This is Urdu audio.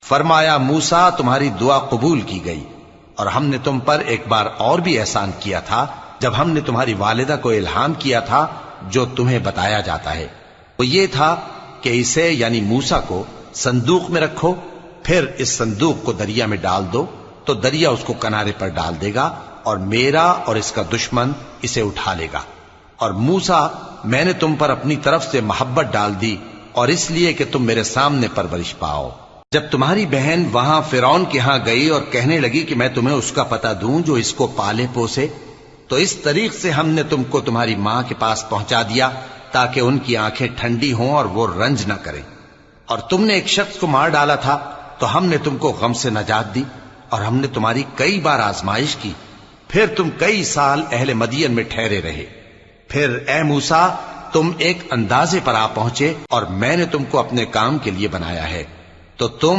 فرمایا موسیٰ تمہاری دعا قبول کی گئی، اور ہم نے تم پر ایک بار اور بھی احسان کیا تھا جب ہم نے تمہاری والدہ کو الہام کیا تھا جو تمہیں بتایا جاتا ہے، وہ یہ تھا کہ اسے یعنی موسیٰ کو صندوق میں رکھو، پھر اس صندوق کو دریا میں ڈال دو تو دریا اس کو کنارے پر ڈال دے گا، اور میرا اور اس کا دشمن اسے اٹھا لے گا۔ اور موسیٰ میں نے تم پر اپنی طرف سے محبت ڈال دی، اور اس لیے کہ تم میرے سامنے پرورش پاؤ۔ جب تمہاری بہن وہاں فرعون کے ہاں گئی اور کہنے لگی کہ میں تمہیں اس کا پتہ دوں جو اس کو پالے پوسے، تو اس طریق سے ہم نے تم کو تمہاری ماں کے پاس پہنچا دیا تاکہ ان کی آنکھیں ٹھنڈی ہوں اور وہ رنج نہ کریں۔ اور تم نے ایک شخص کو مار ڈالا تھا تو ہم نے تم کو غم سے نجات دی، اور ہم نے تمہاری کئی بار آزمائش کی، پھر تم کئی سال اہل مدین میں ٹھہرے رہے۔ پھر اے موسیٰ تم ایک اندازے پر آ پہنچے، اور میں نے تم کو اپنے کام کے لیے بنایا ہے، تو تم